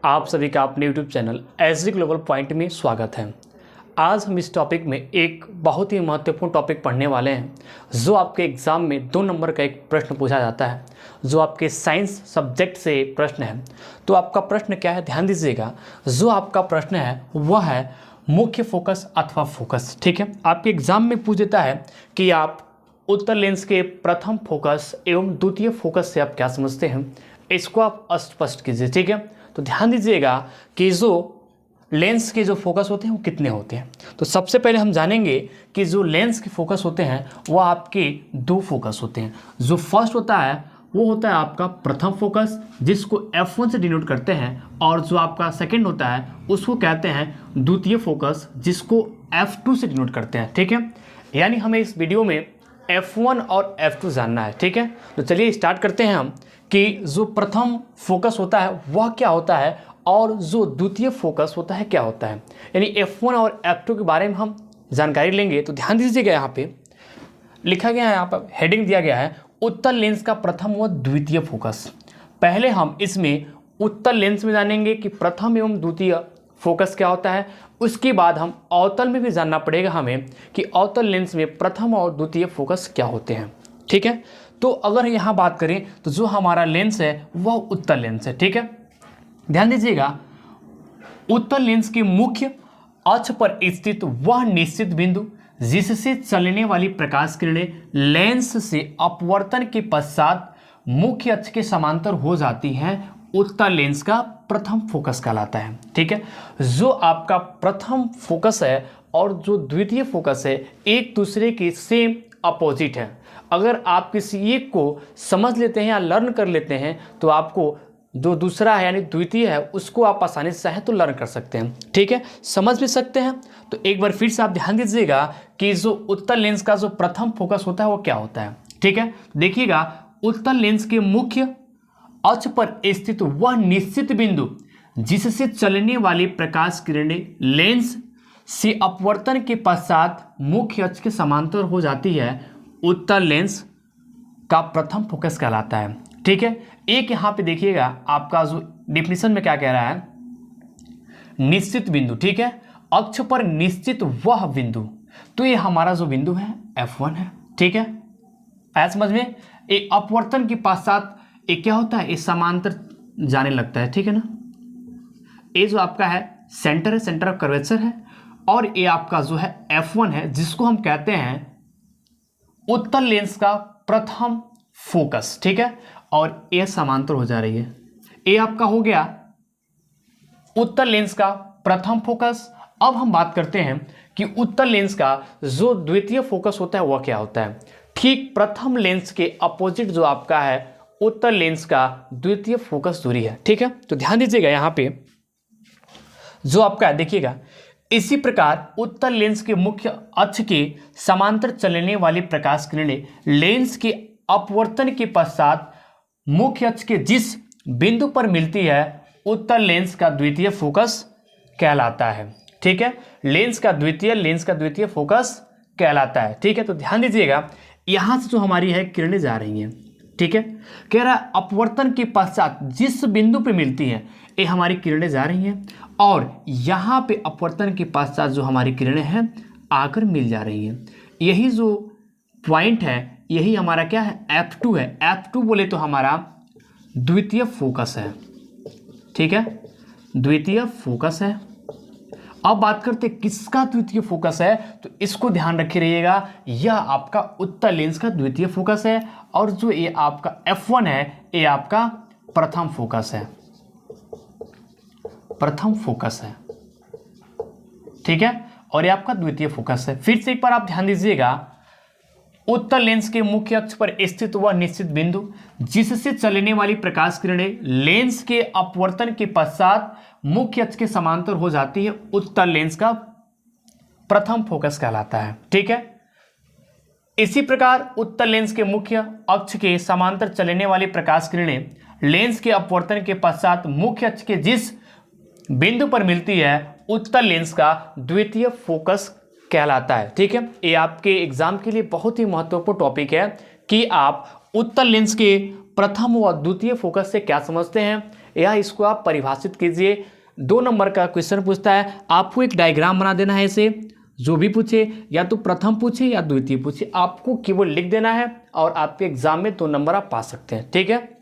आप सभी का अपने YouTube channel SD global point में स्वागत है। आज हम इस टॉपिक में एक बहुत ही महत्वपूर्ण टॉपिक पढ़ने वाले हैं, जो आपके एग्ज़ाम में 2 नंबर का एक प्रश्न पूछा जाता है, जो आपके साइंस सब्जेक्ट से प्रश्न है। तो आपका प्रश्न क्या है, ध्यान दीजिएगा। जो आपका प्रश्न है वह है मुख्य फोकस अथवा फोकस। ठीक है, आपके एग्ज़ाम में पूछ देता है कि आप उत्तर लेंस के प्रथम फोकस एवं द्वितीय फोकस से आप क्या समझते हैं, इसको आप स्पष्ट कीजिए। ठीक है, तो ध्यान दीजिएगा कि जो लेंस के जो फोकस होते हैं वो कितने होते हैं। तो सबसे पहले हम जानेंगे कि जो लेंस के फोकस होते हैं वो आपके 2 फोकस होते हैं। जो फर्स्ट होता है वो होता है आपका प्रथम फोकस, जिसको F1 से डिनोट करते हैं, और जो आपका सेकंड होता है उसको कहते हैं द्वितीय फोकस, जिसको F2 से डिनोट करते हैं। ठीक है, यानी हमें इस वीडियो में F1 और F2 जानना है। ठीक है, तो चलिए स्टार्ट करते हैं हम कि जो प्रथम फोकस होता है वह क्या होता है और जो द्वितीय फोकस होता है क्या होता है। यानी F1 और F2 के बारे में हम जानकारी लेंगे। तो ध्यान दीजिएगा, यहाँ पे लिखा गया है, यहाँ पर हेडिंग दिया गया है उत्तर लेंस का प्रथम व द्वितीय फोकस। पहले हम इसमें उत्तर लेंस में जानेंगे कि प्रथम एवं द्वितीय फोकस क्या होता है। उसके बाद हम अवतल में भी जानना पड़ेगा हमें कि अवतल लेंस में प्रथम और द्वितीय फोकस क्या होते हैं। ठीक है, तो अगर यहाँ बात करें तो जो हमारा लेंस है वह उत्तर लेंस है। ठीक है, ध्यान दीजिएगा, उत्तर लेंस के मुख्य अक्ष पर स्थित वह निश्चित बिंदु जिससे चलने वाली प्रकाश किरणें लेंस से अपवर्तन के पश्चात मुख्य अक्ष के समांतर हो जाती हैं, उत्तर लेंस का प्रथम फोकस कहलाता है। ठीक है, जो आपका प्रथम फोकस है और जो द्वितीय फोकस है एक दूसरे के सेम अपोजिट है। अगर आप किसी एक को समझ लेते हैं या लर्न कर लेते हैं तो आपको जो दूसरा है यानी द्वितीय है उसको आप आसानी से चाहें तो लर्न कर सकते हैं। ठीक है, समझ भी सकते हैं। तो एक बार फिर से आप ध्यान दीजिएगा कि जो उत्तर लेंस का जो प्रथम फोकस होता है वो क्या होता है। ठीक है, देखिएगा, उत्तर लेंस के मुख्य अक्ष पर स्थित वह निश्चित बिंदु जिससे चलने वाली प्रकाश किरणें लेंस से अपवर्तन के पश्चात मुख्य अक्ष के समांतर हो जाती है, उत्तर लेंस का प्रथम फोकस कहलाता है। ठीक है, एक यहाँ पे देखिएगा आपका जो डिफिनीशन में क्या कह रहा है, निश्चित बिंदु। ठीक है, अक्ष पर निश्चित वह बिंदु, तो ये हमारा जो बिंदु है F1 है। ठीक है, ऐसा समझ में, एक अपवर्तन के पश्चात एक क्या होता है, ये समांतर जाने लगता है। ठीक है ना, ये जो आपका है सेंटर है, सेंटर ऑफ कर्वेचर है, और ये आपका जो है F1 है, जिसको हम कहते हैं उत्तर लेंस का प्रथम फोकस। ठीक है, और ये समांतर हो जा रही है। ये आपका हो गया उत्तर लेंस का प्रथम फोकस। अब हम बात करते हैं कि उत्तर लेंस का जो द्वितीय फोकस होता है वह क्या होता है। ठीक प्रथम लेंस के अपोजिट जो आपका है उत्तर लेंस का द्वितीय फोकस दूरी है। ठीक है, तो ध्यान दीजिएगा, यहाँ पे जो आपका है देखिएगा, इसी प्रकार उत्तर लेंस के मुख्य अक्ष के समांतर चलने वाली प्रकाश किरणें लेंस के अपवर्तन के पश्चात मुख्य अक्ष के जिस बिंदु पर मिलती है, उत्तर लेंस का द्वितीय फोकस कहलाता है। ठीक है, लेंस का द्वितीय फोकस कहलाता है। ठीक है, तो ध्यान दीजिएगा, यहां से जो हमारी है किरणें जा रही हैं। ठीक है, कह रहा है अपवर्तन के पश्चात जिस बिंदु पे मिलती है ये हमारी किरणें जा रही हैं, और यहाँ पे अपवर्तन के पश्चात जो हमारी किरणें हैं आकर मिल जा रही हैं। यही जो पॉइंट है यही हमारा क्या है, F2 है। F2 बोले तो हमारा द्वितीय फोकस है। ठीक है, द्वितीय फोकस है। अब बात करते किसका द्वितीय फोकस है, तो इसको ध्यान रखे रहिएगा, यह आपका उत्तर लेंस का द्वितीय फोकस है, और जो ये आपका F1 है ये आपका प्रथम फोकस है। प्रथम फोकस है। ठीक है, और ये आपका द्वितीय फोकस है। फिर से एक बार आप ध्यान दीजिएगा, उत्तर लेंस के मुख्य अक्ष पर स्थित वह निश्चित बिंदु जिससे चलने वाली प्रकाश किरणें लेंस के अपवर्तन के पश्चात मुख्य अक्ष के समांतर हो जाती है, उत्तर लेंस का प्रथम फोकस कहलाता है। ठीक है, इसी प्रकार उत्तर लेंस के मुख्य अक्ष के समांतर चलने वाली प्रकाश किरणें लेंस के अपवर्तन के पश्चात मुख्य अक्ष के जिस बिंदु पर मिलती है, उत्तर लेंस का द्वितीय फोकस कहलाता है। ठीक है, ये आपके एग्जाम के लिए बहुत ही महत्वपूर्ण टॉपिक है कि आप उत्तर लेंस के प्रथम व द्वितीय फोकस से क्या समझते हैं, या इसको आप परिभाषित कीजिए। 2 नंबर का क्वेश्चन पूछता है, आपको एक डायग्राम बना देना है इसे, जो भी पूछे, या तो प्रथम पूछे या द्वितीय पूछे, आपको केवल लिख देना है और आपके एग्जाम में 2 नंबर आप पा सकते हैं। ठीक है,